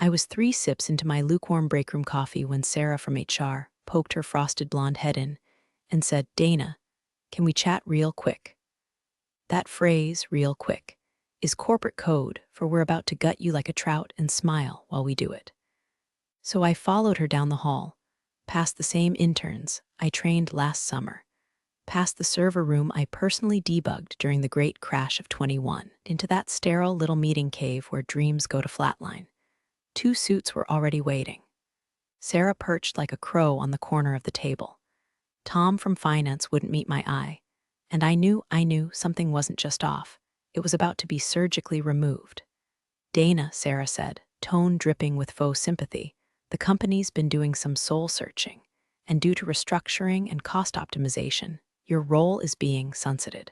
I was 3 sips into my lukewarm breakroom coffee when Sarah from HR poked her frosted blonde head in and said, "Dana, can we chat real quick?" That phrase, real quick, is corporate code for we're about to gut you like a trout and smile while we do it. So I followed her down the hall, past the same interns I trained last summer, past the server room I personally debugged during the great crash of 21, into that sterile little meeting cave where dreams go to flatline. 2 suits were already waiting. Sarah perched like a crow on the corner of the table. Tom from finance wouldn't meet my eye, and I knew something wasn't just off. It was about to be surgically removed. "Dana," Sarah said, tone dripping with faux sympathy, "the company's been doing some soul searching, and due to restructuring and cost optimization, your role is being sunsetted."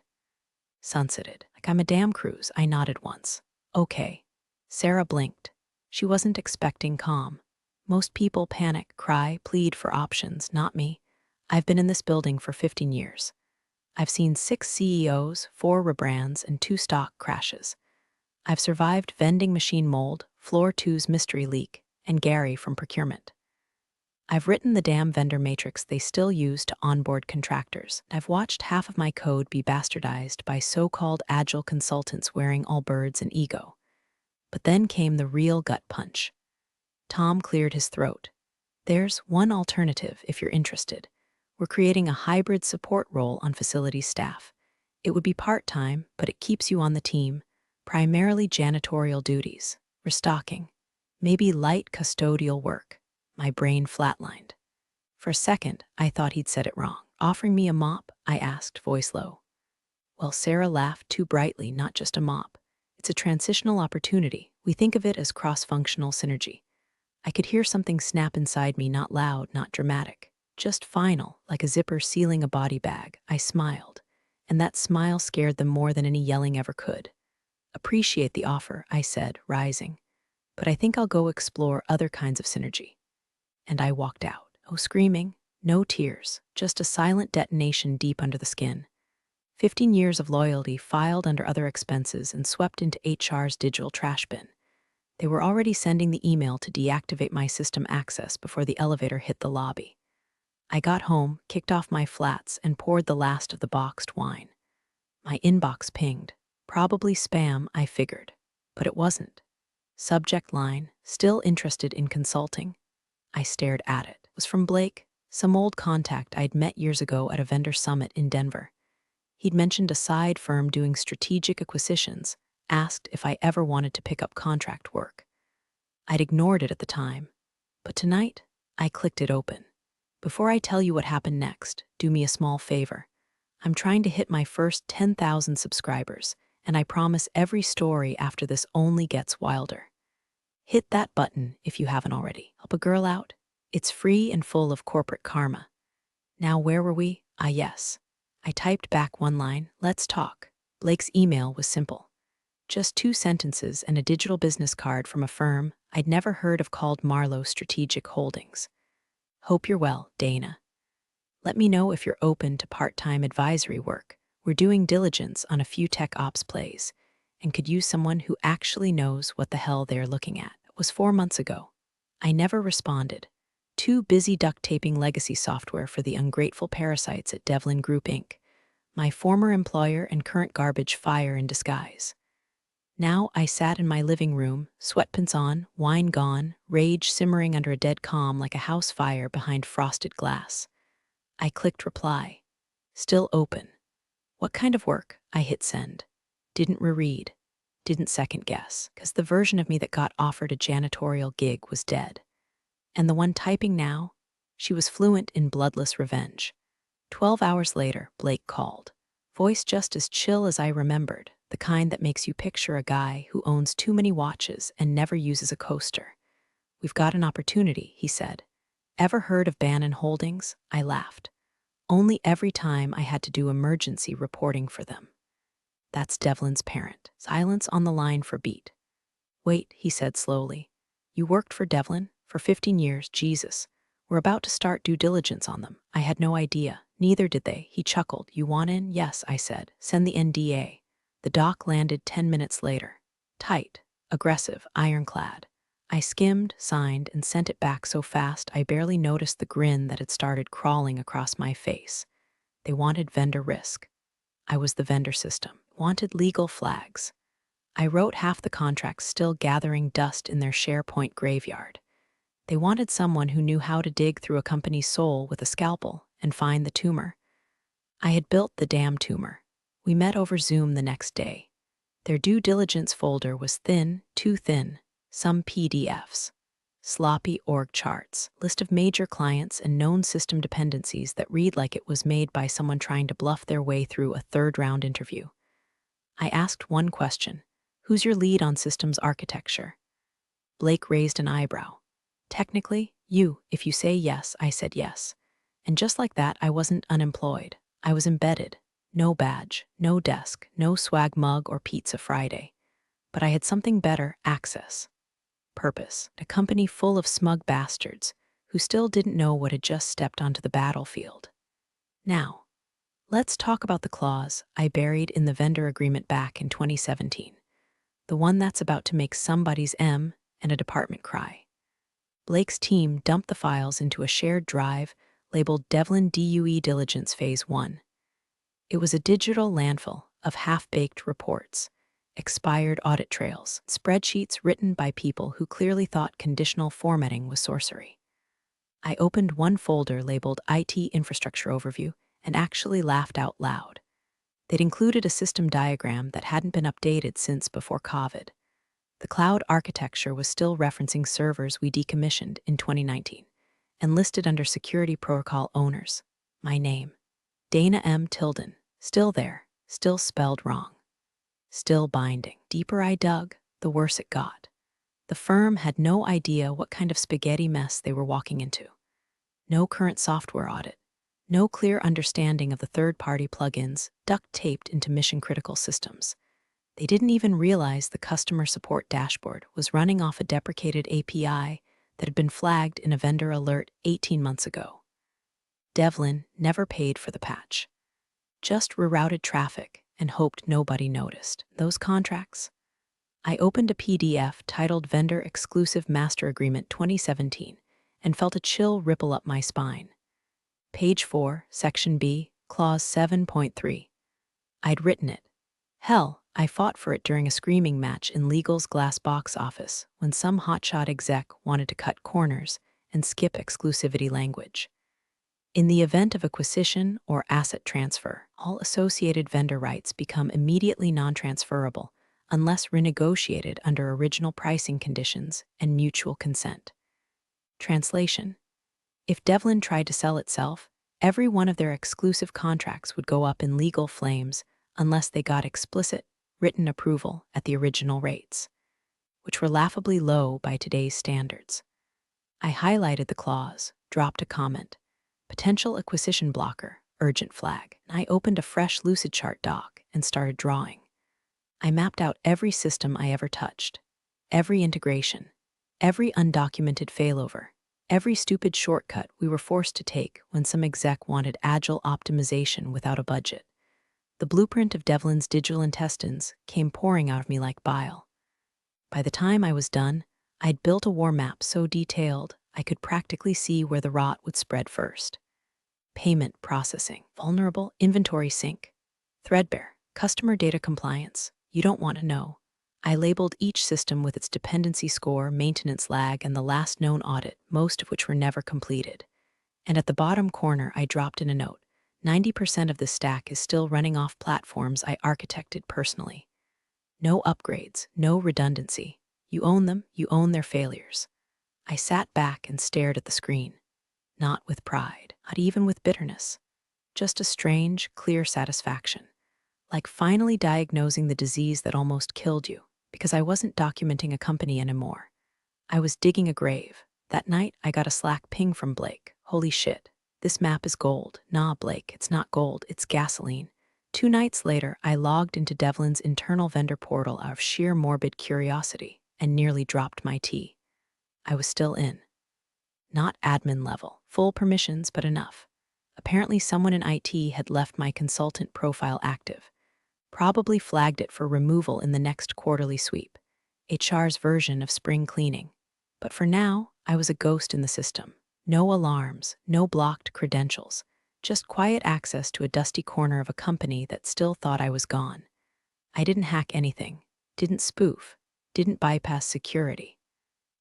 Sunsetted? Like I'm a damn cruise, I nodded once. "Okay." Sarah blinked. She wasn't expecting calm. Most people panic, cry, plead for options, not me. I've been in this building for 15 years. I've seen 6 CEOs, 4 rebrands, and 2 stock crashes. I've survived vending machine mold, Floor 2's mystery leak, and Gary from procurement. I've written the damn vendor matrix they still use to onboard contractors. I've watched half of my code be bastardized by so-called agile consultants wearing all birds and ego. But then came the real gut punch. Tom cleared his throat. "There's one alternative if you're interested. We're creating a hybrid support role on facilities staff. It would be part-time, but it keeps you on the team, primarily janitorial duties, restocking, maybe light custodial work." My brain flatlined. For a second, I thought he'd said it wrong. "Offering me a mop?" I asked, voice low. Well, Sarah laughed too brightly, "Not just a mop. It's a transitional opportunity. We think of it as cross-functional synergy." I could hear something snap inside me, not loud, not dramatic, just final, like a zipper sealing a body bag. I smiled, and that smile scared them more than any yelling ever could. "Appreciate the offer," I said, rising, "but I think I'll go explore other kinds of synergy." And I walked out. No screaming, no tears, just a silent detonation deep under the skin. 15 years of loyalty filed under other expenses and swept into HR's digital trash bin. They were already sending the email to deactivate my system access before the elevator hit the lobby. I got home, kicked off my flats, and poured the last of the boxed wine. My inbox pinged. Probably spam, I figured. But it wasn't. Subject line, "Still interested in consulting." I stared at it. It was from Blake, some old contact I'd met years ago at a vendor summit in Denver. He'd mentioned a side firm doing strategic acquisitions, asked if I ever wanted to pick up contract work. I'd ignored it at the time, but tonight, I clicked it open. "Before I tell you what happened next, do me a small favor. I'm trying to hit my first 10,000 subscribers, and I promise every story after this only gets wilder. Hit that button if you haven't already. Help a girl out. It's free and full of corporate karma." Now, where were we? Yes. I typed back one line, "Let's talk." Blake's email was simple. Just 2 sentences and a digital business card from a firm I'd never heard of called Marlowe Strategic Holdings. "Hope you're well, Dana. Let me know if you're open to part-time advisory work. We're doing diligence on a few tech ops plays and could use someone who actually knows what the hell they're looking at." It was 4 months ago. I never responded. Too busy duct taping legacy software for the ungrateful parasites at Devlin Group Inc., my former employer and current garbage fire in disguise. Now I sat in my living room, sweatpants on, wine gone, rage simmering under a dead calm like a house fire behind frosted glass. I clicked reply. Still open. What kind of work? I hit send. Didn't reread. Didn't second guess, because the version of me that got offered a janitorial gig was dead. And the one typing now? She was fluent in bloodless revenge. 12 hours later, Blake called. Voice just as chill as I remembered, the kind that makes you picture a guy who owns too many watches and never uses a coaster. "We've got an opportunity," he said. "Ever heard of Bannon Holdings?" I laughed. "Only every time I had to do emergency reporting for them." "That's Devlin's parent." Silence on the line for beat. "Wait," he said slowly. "You worked for Devlin? For 15 years, Jesus. We're about to start due diligence on them. I had no idea. Neither did they." He chuckled. "You want in?" "Yes," I said. "Send the NDA." The doc landed 10 minutes later. Tight, aggressive, ironclad. I skimmed, signed, and sent it back so fast I barely noticed the grin that had started crawling across my face. They wanted vendor risk. I was the vendor system. Wanted legal flags. I wrote half the contracts still gathering dust in their SharePoint graveyard. They wanted someone who knew how to dig through a company's soul with a scalpel and find the tumor. I had built the damn tumor. We met over Zoom the next day. Their due diligence folder was thin, too thin, some PDFs. Sloppy org charts, list of major clients and known system dependencies that read like it was made by someone trying to bluff their way through a third-round interview. I asked one question: who's your lead on systems architecture? Blake raised an eyebrow. Technically, you. If you say yes, I said yes. And just like that, I wasn't unemployed. I was embedded. No badge, no desk, no swag mug or pizza Friday. But I had something better: access. Purpose. A company full of smug bastards who still didn't know what had just stepped onto the battlefield. Now, let's talk about the clause I buried in the vendor agreement back in 2017. The one that's about to make somebody's M and a department cry. Blake's team dumped the files into a shared drive labeled Devlin DUE Diligence Phase 1. It was a digital landfill of half-baked reports, expired audit trails, spreadsheets written by people who clearly thought conditional formatting was sorcery. I opened one folder labeled IT Infrastructure Overview and actually laughed out loud. They'd included a system diagram that hadn't been updated since before COVID. The cloud architecture was still referencing servers we decommissioned in 2019 and listed under security protocol owners. My name, Dana M. Tilden, still there, still spelled wrong. Still binding. Deeper I dug, the worse it got. The firm had no idea what kind of spaghetti mess they were walking into. No current software audit. No clear understanding of the third-party plugins duct-taped into mission-critical systems. They didn't even realize the customer support dashboard was running off a deprecated API that had been flagged in a vendor alert 18 months ago. Devlin never paid for the patch. Just rerouted traffic and hoped nobody noticed. Those contracts? I opened a PDF titled Vendor Exclusive Master Agreement 2017 and felt a chill ripple up my spine. Page 4, Section B, Clause 7.3. I'd written it. Hell, I fought for it during a screaming match in legal's glass box office when some hotshot exec wanted to cut corners and skip exclusivity language. In the event of acquisition or asset transfer, all associated vendor rights become immediately non-transferable unless renegotiated under original pricing conditions and mutual consent. Translation: if Devlin tried to sell itself, every one of their exclusive contracts would go up in legal flames unless they got explicit, written approval at the original rates, which were laughably low by today's standards. I highlighted the clause, dropped a comment. Potential acquisition blocker, urgent flag. I opened a fresh Lucidchart doc and started drawing. I mapped out every system I ever touched, every integration, every undocumented failover, every stupid shortcut we were forced to take when some exec wanted agile optimization without a budget. The blueprint of Devlin's digital intestines came pouring out of me like bile. By the time I was done, I'd built a war map so detailed I could practically see where the rot would spread first. Payment processing, vulnerable, inventory sync, threadbare, customer data compliance. You don't want to know. I labeled each system with its dependency score, maintenance lag, and the last known audit, most of which were never completed. And at the bottom corner, I dropped in a note. 90% of the stack is still running off platforms I architected personally. No upgrades, no redundancy. You own them, you own their failures. I sat back and stared at the screen. Not with pride, not even with bitterness. Just a strange, clear satisfaction. Like finally diagnosing the disease that almost killed you, because I wasn't documenting a company anymore. I was digging a grave. That night, I got a Slack ping from Blake. Holy shit, this map is gold. Nah, Blake, it's not gold, it's gasoline. 2 nights later, I logged into Devlin's internal vendor portal out of sheer morbid curiosity and nearly dropped my tea. I was still in. Not admin level, full permissions, but enough. Apparently someone in IT had left my consultant profile active. Probably flagged it for removal in the next quarterly sweep. HR's version of spring cleaning. But for now, I was a ghost in the system. No alarms, no blocked credentials, just quiet access to a dusty corner of a company that still thought I was gone. I didn't hack anything, didn't spoof, didn't bypass security.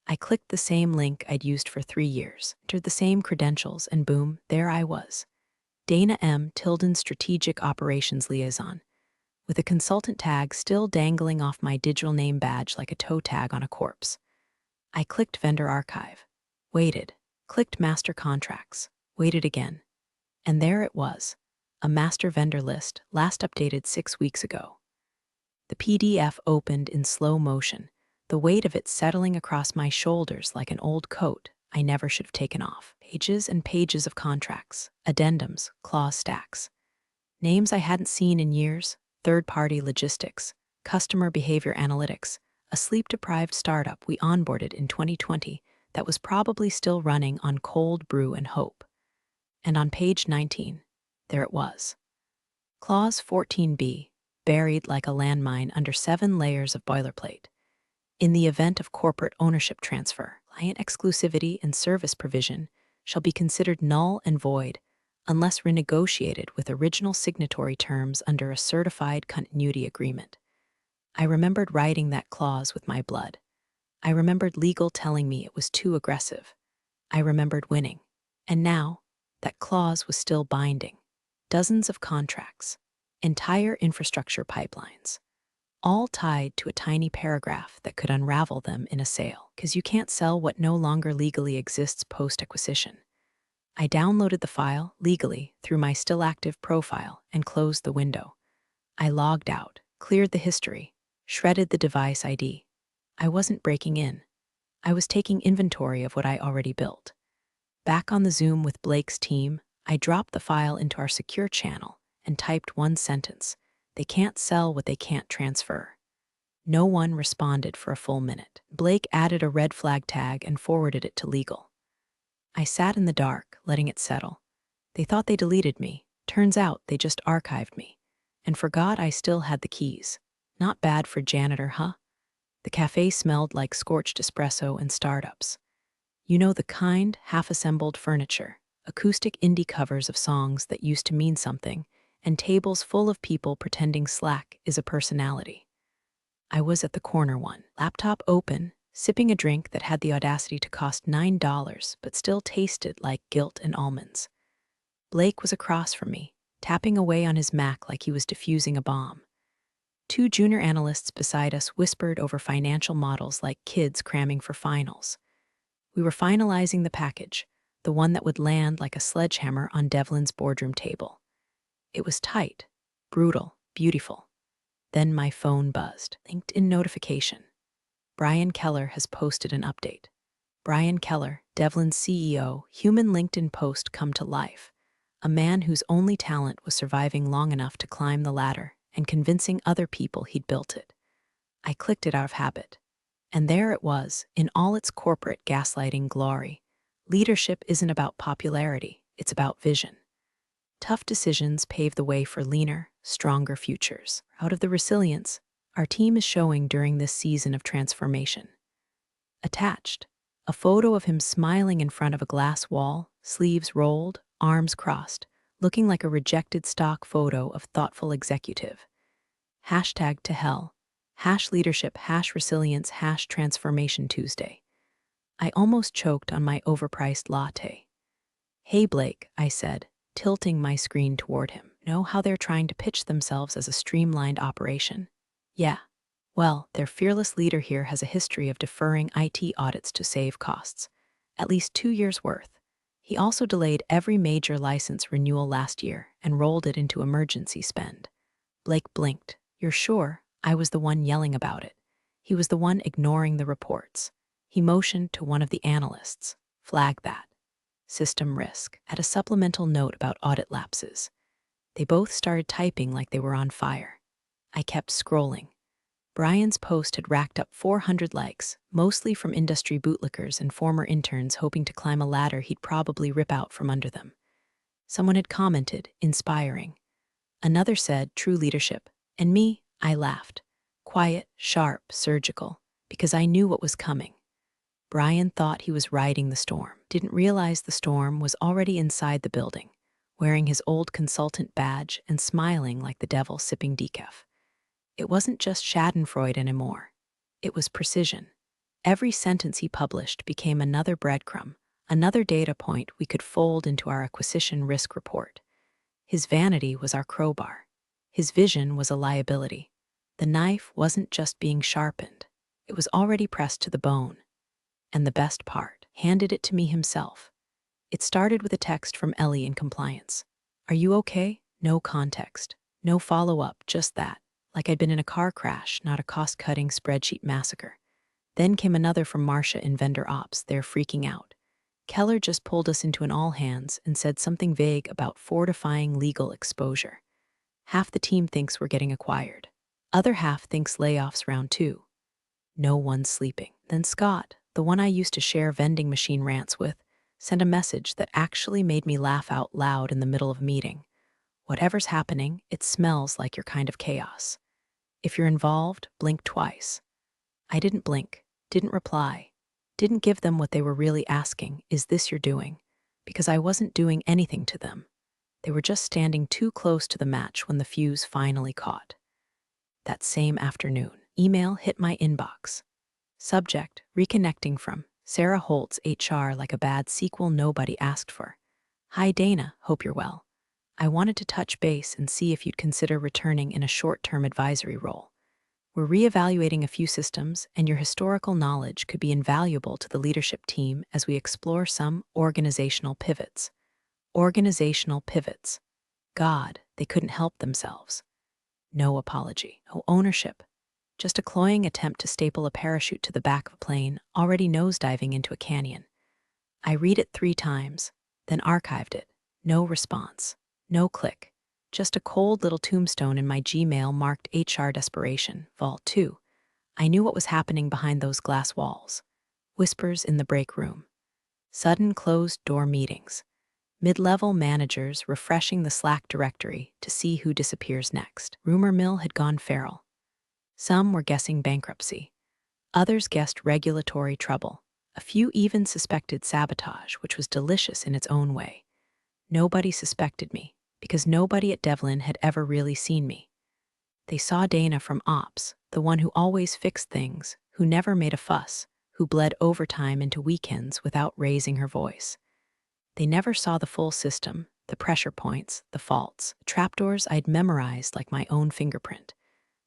I clicked the same link I'd used for 3 years, entered the same credentials, and boom, there I was. Dana M. Tilden, Strategic Operations Liaison, with a consultant tag still dangling off my digital name badge like a toe tag on a corpse. I clicked Vendor Archive, waited, clicked Master Contracts, waited again. And there it was, a master vendor list, last updated 6 weeks ago. The PDF opened in slow motion, the weight of it settling across my shoulders like an old coat I never should have taken off. Pages and pages of contracts, addendums, clause stacks. Names I hadn't seen in years, third-party logistics, customer behavior analytics, a sleep-deprived startup we onboarded in 2020 that was probably still running on cold brew and hope. And on page 19, there it was. Clause 14b, buried like a landmine under 7 layers of boilerplate. In the event of corporate ownership transfer, client exclusivity and service provision shall be considered null and void unless renegotiated with original signatory terms under a certified continuity agreement. I remembered writing that clause with my blood. I remembered legal telling me it was too aggressive. I remembered winning. And now, that clause was still binding. Dozens of contracts, entire infrastructure pipelines, all tied to a tiny paragraph that could unravel them in a sale, because you can't sell what no longer legally exists post-acquisition. I downloaded the file, legally, through my still active profile and closed the window. I logged out, cleared the history, shredded the device ID. I wasn't breaking in. I was taking inventory of what I already built. Back on the Zoom with Blake's team, I dropped the file into our secure channel and typed one sentence: they can't sell what they can't transfer. No one responded for a full minute. Blake added a red flag tag and forwarded it to legal. I sat in the dark, letting it settle. They thought they deleted me. Turns out they just archived me and forgot I still had the keys. Not bad for janitor, huh? The cafe smelled like scorched espresso and startups. You know, the kind, half-assembled furniture, acoustic indie covers of songs that used to mean something, and tables full of people pretending Slack is a personality. I was at the corner one, laptop open, sipping a drink that had the audacity to cost $9 but still tasted like guilt and almonds. Blake was across from me, tapping away on his Mac like he was defusing a bomb. 2 junior analysts beside us whispered over financial models like kids cramming for finals. We were finalizing the package, the one that would land like a sledgehammer on Devlin's boardroom table. It was tight, brutal, beautiful. Then my phone buzzed. LinkedIn notification. Brian Keller has posted an update. Brian Keller, Devlin's CEO, human LinkedIn post come to life. A man whose only talent was surviving long enough to climb the ladder and convincing other people he'd built it. I clicked it out of habit. And there it was, in all its corporate gaslighting glory. Leadership isn't about popularity, it's about vision. Tough decisions pave the way for leaner, stronger futures. Out of the resilience our team is showing during this season of transformation. Attached, a photo of him smiling in front of a glass wall, sleeves rolled, arms crossed, looking like a rejected stock photo of thoughtful executive. Hashtag to hell. #leadership, #resilience, #transformation Tuesday. I almost choked on my overpriced latte. Hey Blake, I said, tilting my screen toward him. Know how they're trying to pitch themselves as a streamlined operation? Yeah. Well, their fearless leader here has a history of deferring IT audits to save costs. At least 2 years' worth. He also delayed every major license renewal last year and rolled it into emergency spend. Blake blinked. You're sure? I was the one yelling about it. He was the one ignoring the reports. He motioned to one of the analysts. Flag that. System risk. Add a supplemental note about audit lapses. They both started typing like they were on fire. I kept scrolling. Brian's post had racked up 400 likes, mostly from industry bootlickers and former interns hoping to climb a ladder he'd probably rip out from under them. Someone had commented, inspiring. Another said, true leadership. And me, I laughed. Quiet, sharp, surgical, because I knew what was coming. Brian thought he was riding the storm, didn't realize the storm was already inside the building, wearing his old consultant badge and smiling like the devil sipping decaf. It wasn't just schadenfreude anymore. It was precision. Every sentence he published became another breadcrumb, another data point we could fold into our acquisition risk report. His vanity was our crowbar. His vision was a liability. The knife wasn't just being sharpened. It was already pressed to the bone. And the best part, handed it to me himself. It started with a text from Ellie in compliance. "Are you okay?" No context. No follow-up, just that. Like I'd been in a car crash, not a cost-cutting spreadsheet massacre. Then came another from Marcia in vendor ops. They're freaking out. Keller just pulled us into an all-hands and said something vague about fortifying legal exposure. Half the team thinks we're getting acquired. Other half thinks layoffs round 2. No one's sleeping. Then Scott, the one I used to share vending machine rants with, sent a message that actually made me laugh out loud in the middle of a meeting. "Whatever's happening, it smells like your kind of chaos. If you're involved, blink twice." I didn't blink, didn't reply, didn't give them what they were really asking, "Is this your doing?" Because I wasn't doing anything to them. They were just standing too close to the match when the fuse finally caught. That same afternoon, email hit my inbox. Subject, reconnecting from Sarah Holtz, HR, like a bad sequel nobody asked for. "Hi Dana, hope you're well. I wanted to touch base and see if you'd consider returning in a short-term advisory role. We're reevaluating a few systems, and your historical knowledge could be invaluable to the leadership team as we explore some organizational pivots." Organizational pivots. God, they couldn't help themselves. No apology, no ownership. Just a cloying attempt to staple a parachute to the back of a plane already nosediving into a canyon. I read it 3 times, then archived it. No response. No click. Just a cold little tombstone in my Gmail marked HR Desperation, Vault 2. I knew what was happening behind those glass walls. Whispers in the break room. Sudden closed-door meetings. Mid-level managers refreshing the Slack directory to see who disappears next. Rumor mill had gone feral. Some were guessing bankruptcy. Others guessed regulatory trouble. A few even suspected sabotage, which was delicious in its own way. Nobody suspected me, because nobody at Devlin had ever really seen me. They saw Dana from Ops, the one who always fixed things, who never made a fuss, who bled overtime into weekends without raising her voice. They never saw the full system, the pressure points, the faults, the trapdoors I'd memorized like my own fingerprint.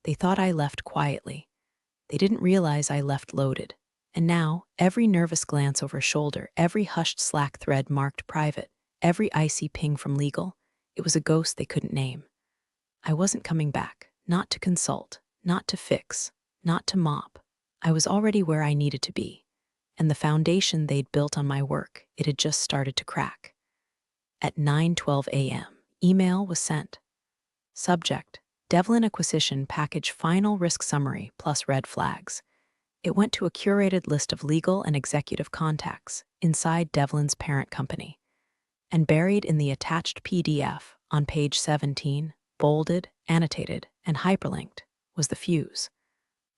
They thought I left quietly. They didn't realize I left loaded. And now, every nervous glance over shoulder, every hushed Slack thread marked private, every icy ping from legal, it was a ghost they couldn't name. I wasn't coming back, not to consult, not to fix, not to mop. I was already where I needed to be. And the foundation they'd built on my work, it had just started to crack. At 9:12 a.m., email was sent. Subject, Devlin Acquisition Package Final Risk Summary plus red flags. It went to a curated list of legal and executive contacts inside Devlin's parent company. And buried in the attached PDF on page 17, bolded, annotated, and hyperlinked, was the fuse.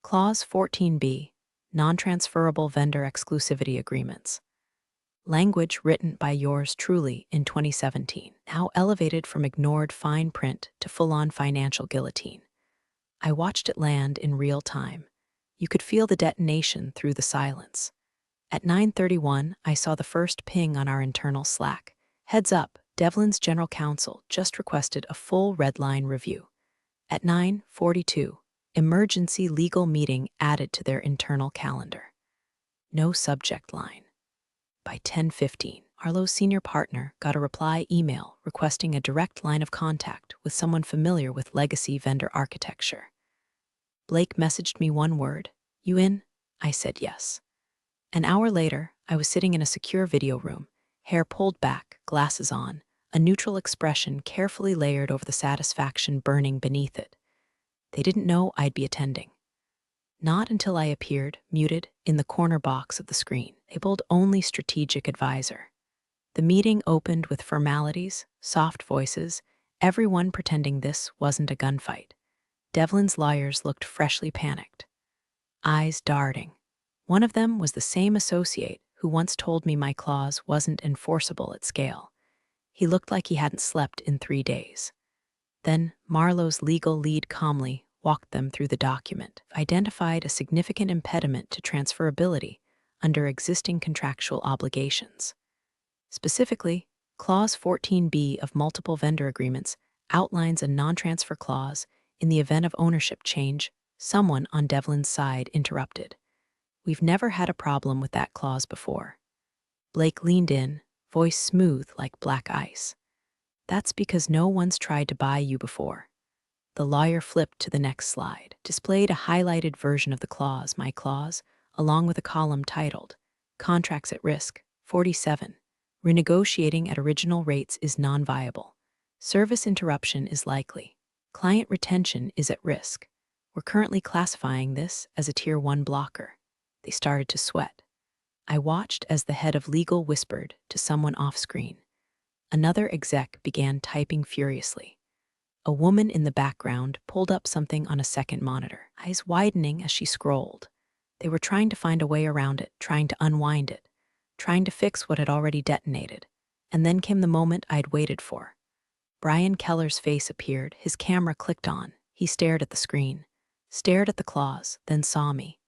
Clause 14b, non-transferable vendor exclusivity agreements. Language written by yours truly in 2017, now elevated from ignored fine print to full-on financial guillotine. I watched it land in real time. You could feel the detonation through the silence. At 9:31, I saw the first ping on our internal Slack. Heads up, Devlin's general counsel just requested a full red line review. At 9:42, emergency legal meeting added to their internal calendar. No subject line. By 10:15, Arlo's senior partner got a reply email requesting a direct line of contact with someone familiar with legacy vendor architecture. Blake messaged me one word, "You in?" I said yes. An hour later, I was sitting in a secure video room, hair pulled back, glasses on, a neutral expression carefully layered over the satisfaction burning beneath it. They didn't know I'd be attending. Not until I appeared, muted, in the corner box of the screen, labeled only strategic advisor. The meeting opened with formalities, soft voices, everyone pretending this wasn't a gunfight. Devlin's lawyers looked freshly panicked. Eyes darting. One of them was the same associate who once told me my clause wasn't enforceable at scale. He looked like he hadn't slept in 3 days. Then Marlowe's legal lead calmly walked them through the document, identified a significant impediment to transferability under existing contractual obligations. Specifically, Clause 14B of multiple vendor agreements outlines a non-transfer clause in the event of ownership change. Someone on Devlin's side interrupted. We've never had a problem with that clause before. Blake leaned in, voice smooth like black ice. That's because no one's tried to buy you before. The lawyer flipped to the next slide, displayed a highlighted version of the clause, my clause, along with a column titled, Contracts at Risk, 47. Renegotiating at original rates is non-viable. Service interruption is likely. Client retention is at risk. We're currently classifying this as a Tier 1 blocker. They started to sweat. I watched as the head of legal whispered to someone off-screen. Another exec began typing furiously. A woman in the background pulled up something on a second monitor, eyes widening as she scrolled. They were trying to find a way around it, trying to unwind it, trying to fix what had already detonated. And then came the moment I'd waited for. Brian Keller's face appeared, his camera clicked on. He stared at the screen, stared at the clause, then saw me.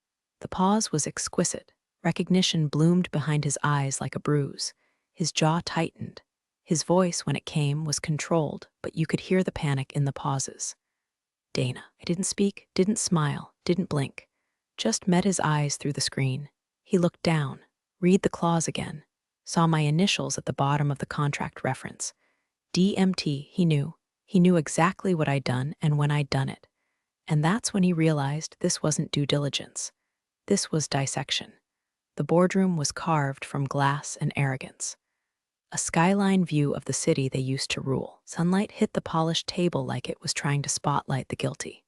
The pause was exquisite. Recognition bloomed behind his eyes like a bruise. His jaw tightened. His voice, when it came, was controlled, but you could hear the panic in the pauses. Dana. I didn't speak, didn't smile, didn't blink. Just met his eyes through the screen. He looked down, read the clause again, saw my initials at the bottom of the contract reference. DMT, he knew. He knew exactly what I'd done and when I'd done it. And that's when he realized this wasn't due diligence. This was dissection. The boardroom was carved from glass and arrogance. A skyline view of the city they used to rule. Sunlight hit the polished table like it was trying to spotlight the guilty.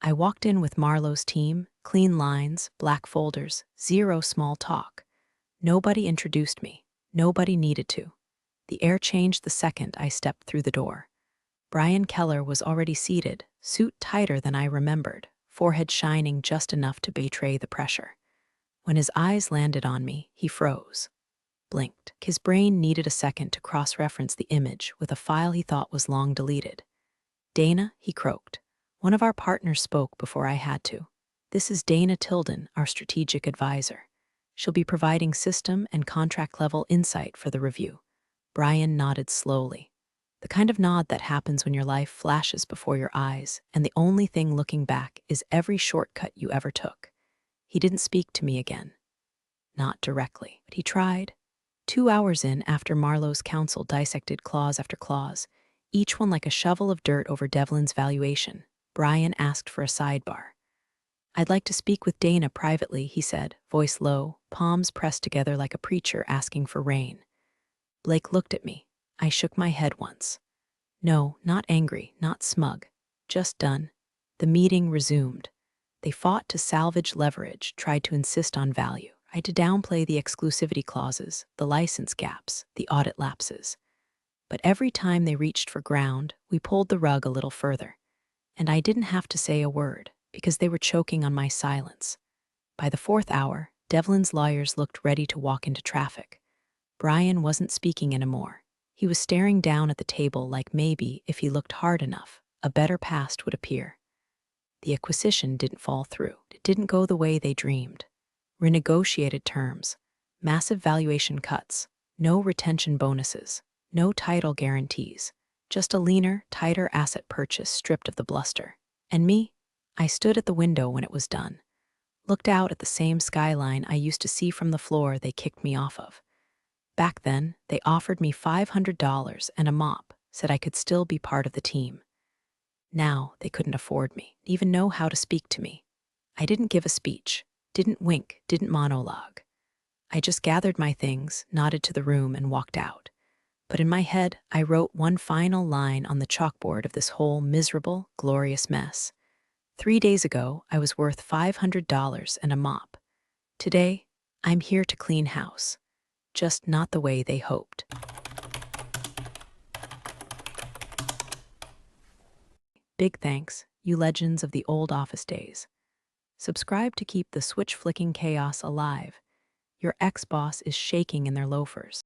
I walked in with Marlowe's team, clean lines, black folders, zero small talk. Nobody introduced me. Nobody needed to. The air changed the second I stepped through the door. Brian Keller was already seated, suit tighter than I remembered, forehead shining just enough to betray the pressure. When his eyes landed on me, he froze. Blinked. His brain needed a second to cross-reference the image with a file he thought was long deleted. Dana, he croaked. One of our partners spoke before I had to. This is Dana Tilden, our strategic advisor. She'll be providing system and contract-level insight for the review. Brian nodded slowly. The kind of nod that happens when your life flashes before your eyes, and the only thing looking back is every shortcut you ever took. He didn't speak to me again. Not directly, but he tried. 2 hours in, after Marlowe's counsel dissected clause after clause, each one like a shovel of dirt over Devlin's valuation, Brian asked for a sidebar. I'd like to speak with Dana privately, he said, voice low, palms pressed together like a preacher asking for rain. Blake looked at me. I shook my head once. No, not angry, not smug. Just done. The meeting resumed. They fought to salvage leverage, tried to insist on value. I had to downplay the exclusivity clauses, the license gaps, the audit lapses. But every time they reached for ground, we pulled the rug a little further. And I didn't have to say a word, because they were choking on my silence. By the 4th hour, Devlin's lawyers looked ready to walk into traffic. Brian wasn't speaking anymore. He was staring down at the table like maybe, if he looked hard enough, a better past would appear. The acquisition didn't fall through. It didn't go the way they dreamed. Renegotiated terms, massive valuation cuts, no retention bonuses, no title guarantees, just a leaner, tighter asset purchase stripped of the bluster. And me? I stood at the window when it was done, looked out at the same skyline I used to see from the floor they kicked me off of. Back then, they offered me $500 and a mop, said I could still be part of the team. Now, they couldn't afford me, even know how to speak to me. I didn't give a speech, didn't wink, didn't monologue. I just gathered my things, nodded to the room, and walked out. But in my head, I wrote one final line on the chalkboard of this whole miserable, glorious mess. 3 days ago, I was worth $500 and a mop. Today, I'm here to clean house. Just not the way they hoped. Big thanks, you legends of the old office days. Subscribe to keep the switch flicking chaos alive. Your ex-boss is shaking in their loafers.